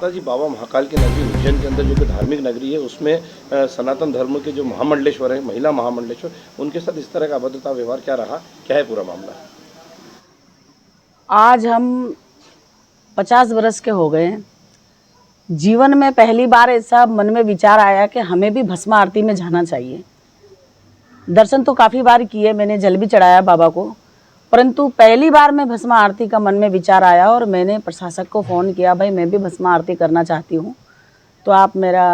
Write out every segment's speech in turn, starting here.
माता जी बाबा महाकाल की नगरी उज्जैन के अंदर जो कि धार्मिक नगरी है उसमें सनातन धर्म के जो महामंडलेश्वर है, महिला महामंडलेश्वर, उनके साथ इस तरह का अभद्रता व्यवहार क्या रहा, क्या है पूरा मामला? आज हम 50 वर्ष के हो गए हैं। जीवन में पहली बार ऐसा मन में विचार आया कि हमें भी भस्म आरती में जाना चाहिए। दर्शन तो काफ़ी बार किए, मैंने जल भी चढ़ाया बाबा को, परंतु पहली बार में भस्म आरती का मन में विचार आया और मैंने प्रशासक को फ़ोन किया, भाई मैं भी भस्म आरती करना चाहती हूँ, तो आप मेरा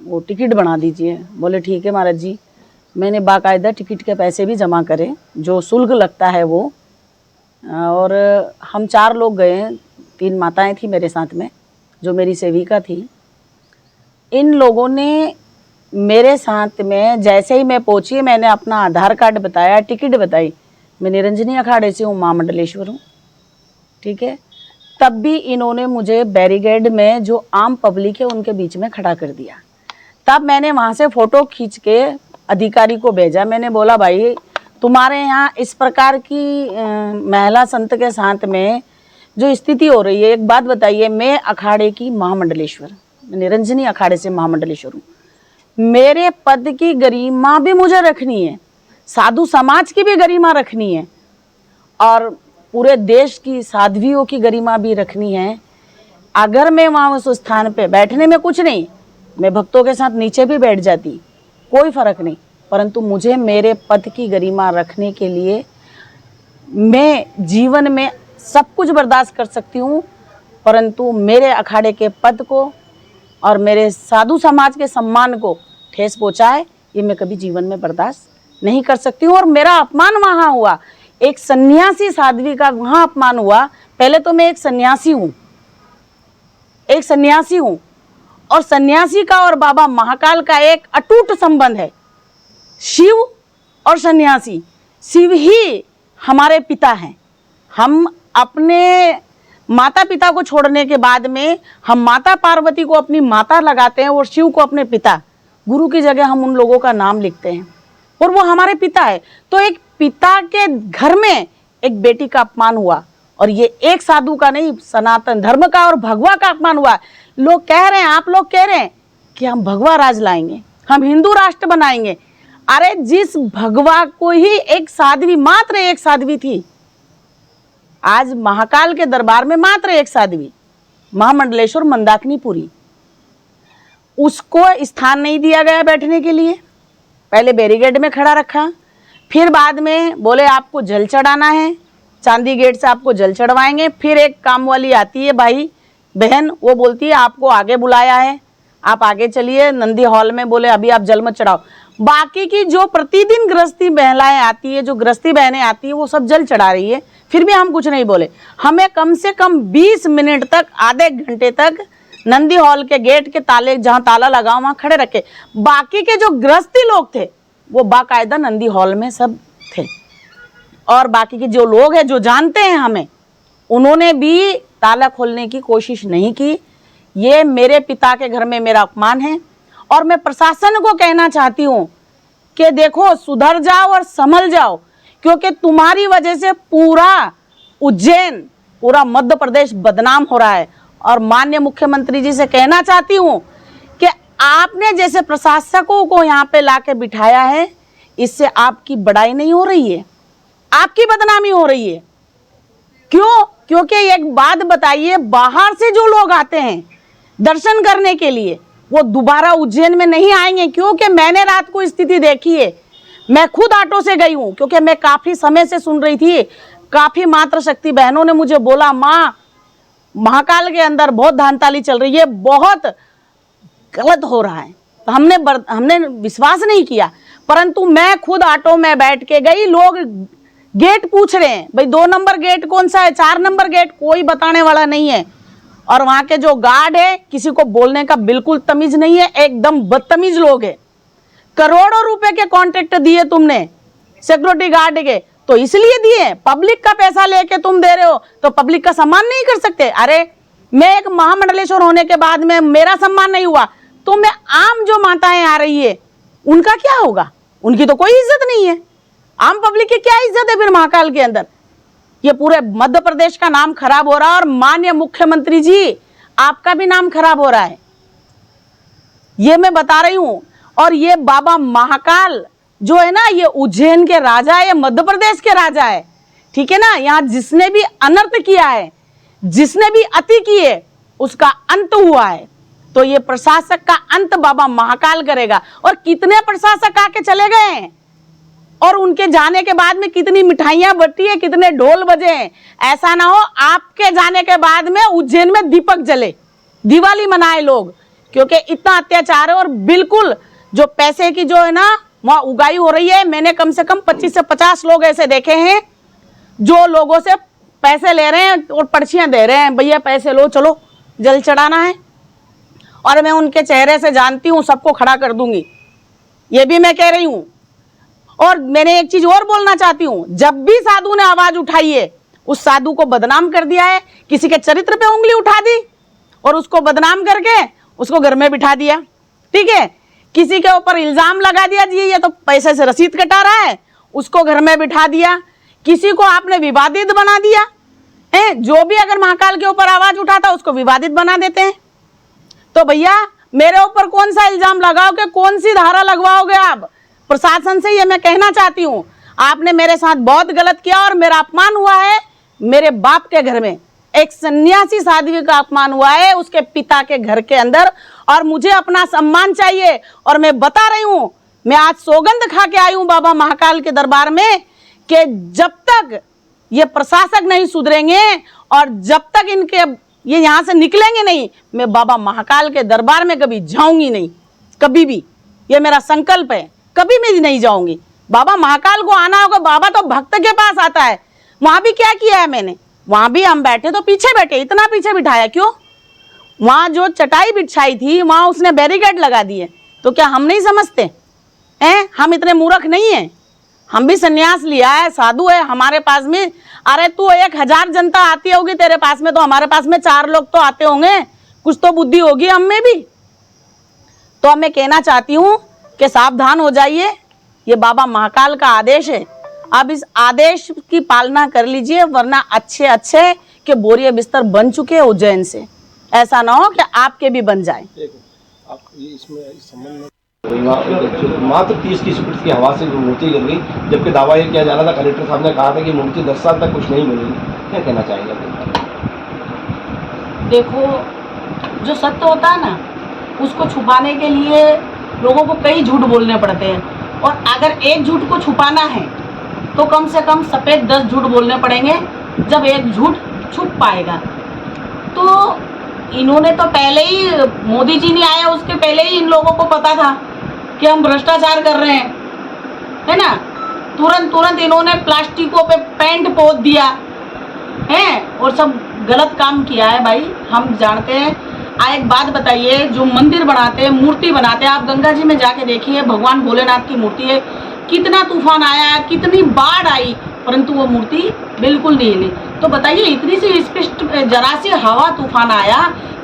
वो टिकट बना दीजिए। बोले ठीक है महाराज जी। मैंने बाकायदा टिकट के पैसे भी जमा करे, जो शुल्क लगता है वो, और हम 4 लोग गए, 3 माताएं थी मेरे साथ में, जो मेरी सेविका थी। इन लोगों ने मेरे साथ में जैसे ही मैं पहुंची, मैंने अपना आधार कार्ड बताया, टिकट बताई, मैं निरंजनी अखाड़े से हूँ, महामंडलेश्वर हूँ, ठीक है। तब भी इन्होंने मुझे बैरिकेड में जो आम पब्लिक है उनके बीच में खड़ा कर दिया। तब मैंने वहाँ से फ़ोटो खींच के अधिकारी को भेजा। मैंने बोला भाई तुम्हारे यहाँ इस प्रकार की महिला संत के साथ में जो स्थिति हो रही है, एक बात बताइए, मैं अखाड़े की महामंडलेश्वर, निरंजनी अखाड़े से महामंडलेश्वर हूँ, मेरे पद की गरिमा भी मुझे रखनी है, साधु समाज की भी गरिमा रखनी है, और पूरे देश की साध्वियों की गरिमा भी रखनी है। अगर मैं वहाँ उस स्थान पे बैठने में कुछ नहीं, मैं भक्तों के साथ नीचे भी बैठ जाती, कोई फ़र्क नहीं, परंतु मुझे मेरे पद की गरिमा रखने के लिए मैं जीवन में सब कुछ बर्दाश्त कर सकती हूँ, परंतु मेरे अखाड़े के पद को और मेरे साधु समाज के सम्मान को ठेस पहुँचाए, ये मैं कभी जीवन में बर्दाश्त नहीं कर सकती हूँ। और मेरा अपमान वहाँ हुआ, एक सन्यासी साध्वी का वहाँ अपमान हुआ। पहले तो मैं एक सन्यासी हूँ, और सन्यासी का और बाबा महाकाल का एक अटूट संबंध है। शिव और सन्यासी, शिव ही हमारे पिता हैं। हम अपने माता पिता को छोड़ने के बाद में हम माता पार्वती को अपनी माता लगाते हैं और शिव को अपने पिता, गुरु की जगह हम उन लोगों का नाम लिखते हैं, और वो हमारे पिता है। तो एक पिता के घर में एक बेटी का अपमान हुआ, और ये एक साधु का नहीं, सनातन धर्म का और भगवा का अपमान हुआ। लोग कह रहे हैं, आप लोग कह रहे हैं कि हम भगवा राज लाएंगे, हम हिंदू राष्ट्र बनाएंगे। अरे जिस भगवा को ही एक साध्वी, मात्र एक साध्वी थी, आज महाकाल के दरबार में मात्र एक साध्वी, महामंडलेश्वर मंदाकिनीपुरी, उसको स्थान नहीं दिया गया बैठने के लिए। पहले बैरिकेड में खड़ा रखा, फिर बाद में बोले आपको जल चढ़ाना है, चांदी गेट से आपको जल चढ़वाएंगे। फिर एक काम वाली आती है भाई बहन, वो बोलती है आपको आगे बुलाया है, आप आगे चलिए नंदी हॉल में, बोले अभी आप जल मत चढ़ाओ। बाकी की जो प्रतिदिन गृहस्थी महिलाएं आती है, जो गृहस्थी बहनें आती है, वो सब जल चढ़ा रही है, फिर भी हम कुछ नहीं बोले। हमें कम से कम 20 मिनट तक, आधे घंटे तक नंदी हॉल के गेट के ताले, जहाँ ताला लगा वहाँ खड़े रखे। बाकी के जो गृहस्थी लोग थे वो बाकायदा नंदी हॉल में सब थे, और बाकी के जो लोग हैं जो जानते हैं हमें, उन्होंने भी ताला खोलने की कोशिश नहीं की। ये मेरे पिता के घर में मेरा अपमान है, और मैं प्रशासन को कहना चाहती हूँ कि देखो सुधर जाओ और संभल जाओ, क्योंकि तुम्हारी वजह से पूरा उज्जैन, पूरा मध्य प्रदेश बदनाम हो रहा है। और माननीय मुख्यमंत्री जी से कहना चाहती हूँ कि आपने जैसे प्रशासकों को यहाँ पे लाके बिठाया है, इससे आपकी बड़ाई नहीं हो रही है, आपकी बदनामी हो रही है। क्यों? क्योंकि एक बात बताइए, बाहर से जो लोग आते हैं दर्शन करने के लिए, वो दोबारा उज्जैन में नहीं आएंगे, क्योंकि मैंने रात को स्थिति देखी है। मैं खुद ऑटो से गई हूँ, क्योंकि मैं काफ़ी समय से सुन रही थी, काफ़ी मातृशक्ति बहनों ने मुझे बोला, माँ महाकाल के अंदर बहुत धांधली चल रही है, बहुत गलत हो रहा है। तो हमने विश्वास नहीं किया, परंतु मैं खुद ऑटो में बैठ के गई। लोग गेट पूछ रहे हैं, भाई 2 नंबर गेट कौन सा है, 4 नंबर गेट, कोई बताने वाला नहीं है। और वहाँ के जो गार्ड है, किसी को बोलने का बिल्कुल तमीज नहीं है, एकदम बदतमीज लोग हैं। करोड़ों रुपए के कॉन्ट्रैक्ट दिए तुमने सिक्योरिटी गार्ड के, तो इसलिए दिए, पब्लिक का पैसा लेके तुम दे रहे हो, तो पब्लिक का सम्मान नहीं कर सकते। अरे मैं एक महामंडलेश्वर होने के बाद में मेरा सम्मान नहीं हुआ, तो मैं आम जो माताएं आ रही है उनका क्या होगा? उनकी तो कोई इज्जत नहीं है, आम पब्लिक की क्या इज्जत है फिर महाकाल के अंदर? ये पूरे मध्य प्रदेश का नाम खराब हो रहा है। और माननीय मुख्यमंत्री जी, आपका भी नाम खराब हो रहा है, ये मैं बता रही हूं। और ये बाबा महाकाल जो है ना, ये उज्जैन के राजा है, ये मध्य प्रदेश के राजा है, ठीक है ना। यहाँ जिसने भी अनर्थ किया है, जिसने भी अति किए, उसका अंत हुआ है। तो ये प्रशासक का अंत बाबा महाकाल करेगा। और कितने प्रशासक आके चले गए हैं, और उनके जाने के बाद में कितनी मिठाइयां बटी है, कितने ढोल बजे हैं। ऐसा ना हो आपके जाने के बाद में उज्जैन में दीपक जले, दिवाली मनाए लोग, क्योंकि इतना अत्याचार है। और बिल्कुल जो पैसे की जो है ना वहां उगाई हो रही है। मैंने कम से कम 25 से 50 लोग ऐसे देखे हैं जो लोगों से पैसे ले रहे हैं और पर्चियां दे रहे हैं, भैया पैसे लो, चलो जल चढ़ाना है। और मैं उनके चेहरे से जानती हूं, सबको खड़ा कर दूंगी, ये भी मैं कह रही हूं। और मैंने एक चीज और बोलना चाहती हूं, जब भी साधु ने आवाज उठाई है, उस साधु को बदनाम कर दिया है, किसी के चरित्र पे उंगली उठा दी और उसको बदनाम करके उसको घर में बिठा दिया, ठीक है। किसी के ऊपर इल्जाम लगा दिया, जी ये तो पैसे से रसीद कटा रहा है, उसको घर में बिठा दिया। किसी को आपने विवादित बना दिया है, जो भी अगर महाकाल के ऊपर आवाज उठाता उसको विवादित बना देते हैं। तो भैया मेरे ऊपर कौन सा इल्जाम लगाओगे, कौन सी धारा लगवाओगे आप? प्रशासन से ये मैं कहना चाहती हूँ, आपने मेरे साथ बहुत गलत किया और मेरा अपमान हुआ है। मेरे बाप के घर में एक सन्यासी साध्वी का अपमान हुआ है, उसके पिता के घर के अंदर, और मुझे अपना सम्मान चाहिए। और मैं बता रही हूँ, मैं आज सौगंध खा के आई हूँ बाबा महाकाल के दरबार में कि जब तक ये प्रशासक नहीं सुधरेंगे और जब तक इनके ये यहाँ से निकलेंगे नहीं, मैं बाबा महाकाल के दरबार में कभी जाऊंगी नहीं, कभी भी। ये मेरा संकल्प है, कभी मैं नहीं जाऊंगी। बाबा महाकाल को आना होगा। बाबा तो भक्त के पास आता है। वहां भी क्या किया है मैंने, वहां भी हम बैठे तो पीछे बैठे, इतना पीछे बिठाया क्यों? वहां जो चटाई बिछाई थी वहां उसने बैरिकेड लगा दिए। तो क्या हम नहीं समझते हैं? हम इतने मूर्ख नहीं है? हम भी सन्यास लिया है, साधु है हमारे पास में। अरे तू 1000 जनता आती होगी तेरे पास में, तो हमारे पास में 4 लोग तो आते होंगे, कुछ तो बुद्धि होगी हम में भी। तो मैं कहना चाहती हूँ कि सावधान हो जाइए, ये बाबा महाकाल का आदेश है। अब इस आदेश की पालना कर लीजिए, वरना अच्छे के बोरिए बिस्तर बन चुके हैं उज्जैन से। ऐसा ना हो कि आपके भी बन जाए। देखो आप ये इसमें इस संबंध में मात्र 30 की स्पीड की हवा से मूर्ति गिर गई, जबकि दावा ये किया जा रहा था, कलेक्टर साहब ने कहा था कि मूर्ति 10 साल तक कुछ नहीं मिलेगी। क्या कहना चाहेंगे? देखो जो सत्य होता है ना, उसको छुपाने के लिए लोगों को कई झूठ बोलने पड़ते हैं। और अगर एक झूठ को छुपाना है तो कम से कम सफ़ेद 10 झूठ बोलने पड़ेंगे, जब एक झूठ छुप पाएगा। तो इन्होंने तो पहले ही, मोदी जी नहीं आया उसके पहले ही इन लोगों को पता था कि हम भ्रष्टाचार कर रहे हैं, है ना। तुरंत इन्होंने प्लास्टिकों पे पेंट पोत दिया है और सब गलत काम किया है भाई, हम जानते हैं। एक बात बताइए, जो मंदिर बनाते हैं, मूर्ति बनाते हैं, आप गंगा जी में जाके देखिए, भगवान भोलेनाथ की मूर्ति है, कितना तूफान आया, कितनी बाढ़ आई, परंतु वो मूर्ति बिल्कुल नहीं हिली। तो बताइए, इतनी सी स्पष्ट जरा सी हवा तूफान आया,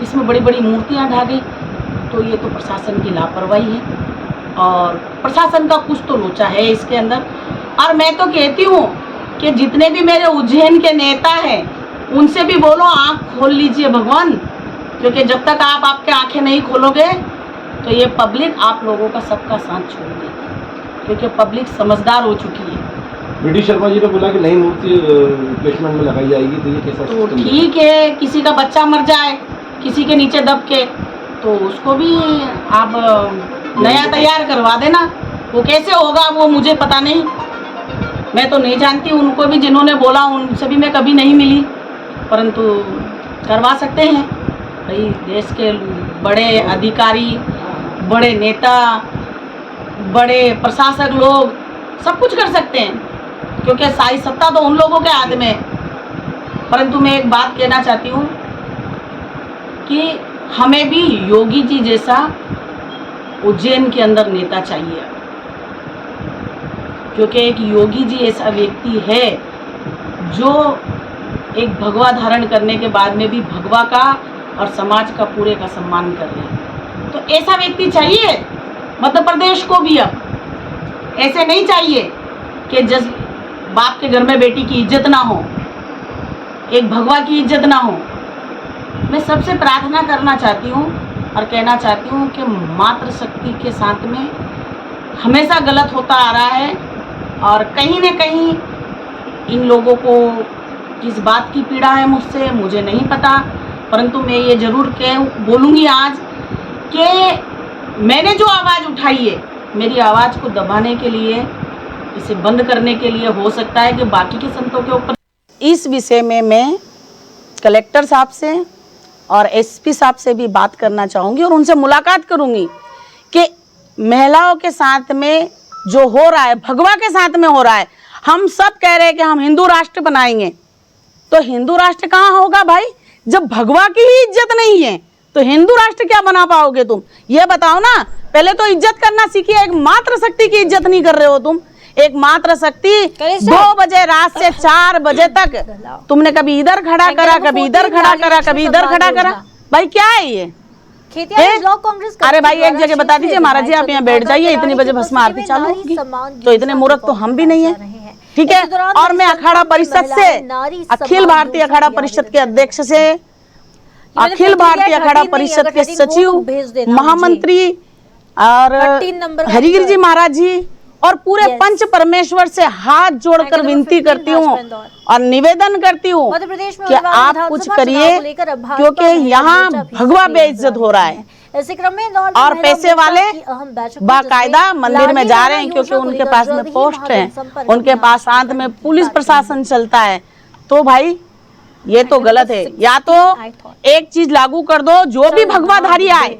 इसमें बड़ी बड़ी मूर्तियां ढा गई। तो ये तो प्रशासन की लापरवाही है और प्रशासन का कुछ तो लोचा है इसके अंदर। और मैं तो कहती हूँ कि जितने भी मेरे उज्जैन के नेता हैं, उनसे भी बोलो आँख खोल लीजिए भगवान, क्योंकि जब तक आप आपके आंखें नहीं खोलोगे तो ये पब्लिक आप लोगों का सबका साथ छोड़ देगी, क्योंकि पब्लिक समझदार हो चुकी है। वी.डी. शर्मा जी ने बोला कि नई मूर्ति रिप्लेसमेंट में लगाई जाएगी, तो ये कैसा? तो ठीक है, किसी का बच्चा मर जाए किसी के नीचे दब के, तो उसको भी आप नया तैयार करवा देना। वो कैसे होगा वो मुझे पता नहीं, मैं तो नहीं जानती। उनको भी जिन्होंने बोला उनसे भी मैं कभी नहीं मिली, परंतु करवा सकते हैं भाई। देश के बड़े अधिकारी, बड़े नेता, बड़े प्रशासक लोग सब कुछ कर सकते हैं, क्योंकि सारी सत्ता तो उन लोगों के हाथ में है। परंतु मैं एक बात कहना चाहती हूँ कि हमें भी योगी जी जैसा उज्जैन के अंदर नेता चाहिए, क्योंकि एक योगी जी ऐसा व्यक्ति है जो एक भगवा धारण करने के बाद में भी भगवा का और समाज का पूरे का सम्मान कर रहे हैं। तो ऐसा व्यक्ति चाहिए मध्य प्रदेश को भी। अब ऐसे नहीं चाहिए कि जिस बाप के घर में बेटी की इज्जत ना हो, एक भगवा की इज्जत ना हो। मैं सबसे प्रार्थना करना चाहती हूँ और कहना चाहती हूँ कि मातृशक्ति के साथ में हमेशा गलत होता आ रहा है और कहीं न कहीं इन लोगों को किस बात की पीड़ा है मुझसे मुझे नहीं पता, परंतु मैं ये ज़रूर बोलूँगी आज कि मैंने जो आवाज़ उठाई है, मेरी आवाज़ को दबाने के लिए, इसे बंद करने के लिए हो सकता है कि बाकी के संतों के ऊपर। इस विषय में मैं कलेक्टर साहब से और एसपी साहब से भी बात करना चाहूँगी और उनसे मुलाकात करूँगी कि महिलाओं के साथ में जो हो रहा है, भगवा के साथ में हो रहा है। हम सब कह रहे हैं कि हम हिंदू राष्ट्र बनाएंगे, तो हिंदू राष्ट्र कहाँ होगा भाई? जब भगवा की ही इज्जत नहीं है तो हिंदू राष्ट्र क्या बना पाओगे तुम? ये बताओ ना, पहले तो इज्जत करना सीखिए। एक मातृशक्ति की इज्जत नहीं कर रहे हो तुम। एक मातृशक्ति 2 बजे रात से 4 बजे तक तुमने कभी इधर खड़ा करा, कभी इधर खड़ा करा, कभी इधर खड़ा करा। भाई क्या है ये? अरे भाई एक जगह बता दीजिए महाराज जी आप यहाँ बैठ जाइए, इतनी बजे भस्म आरती चालू होगी। तो इतने मूर्ख तो हम भी नहीं है, ठीक है। और मैं अखाड़ा परिषद से, अखिल भारतीय अखाड़ा परिषद के अध्यक्ष से, अखिल भारतीय अखाड़ा परिषद के सचिव, महामंत्री और हरिगिरी जी महाराज जी और पूरे पंच परमेश्वर से हाथ जोड़कर विनती करती हूँ और निवेदन करती हूँ कि आप कुछ करिए, क्योंकि यहाँ भगवा बेइज्जत हो रहा है और पैसे वाले बाकायदा मंदिर में जा रहे हैं क्योंकि उनके पास में पोस्ट है, उनके पास साथ में पुलिस प्रशासन चलता है। तो भाई ये तो गलत है। या तो एक चीज लागू कर दो, जो भी भगवाधारी आए,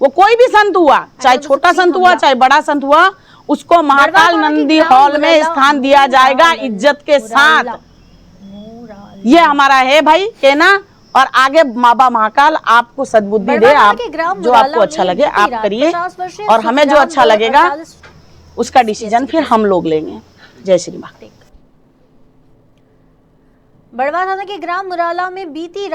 वो कोई भी संत हुआ, चाहे छोटा संत हुआ चाहे बड़ा संत हुआ, उसको महाकाल नंदी हॉल में स्थान दिया जाएगा इज्जत के साथ। ये हमारा है भाई कहना। और आगे बाबा महाकाल आपको सद्बुद्धि दे, आप जो आपको अच्छा लगे आप करिए और हमें जो अच्छा लगेगा उसका डिसीजन फिर हम लोग लेंगे। जय श्री मां। बड़वा थाना के ग्राम मुराला में बीती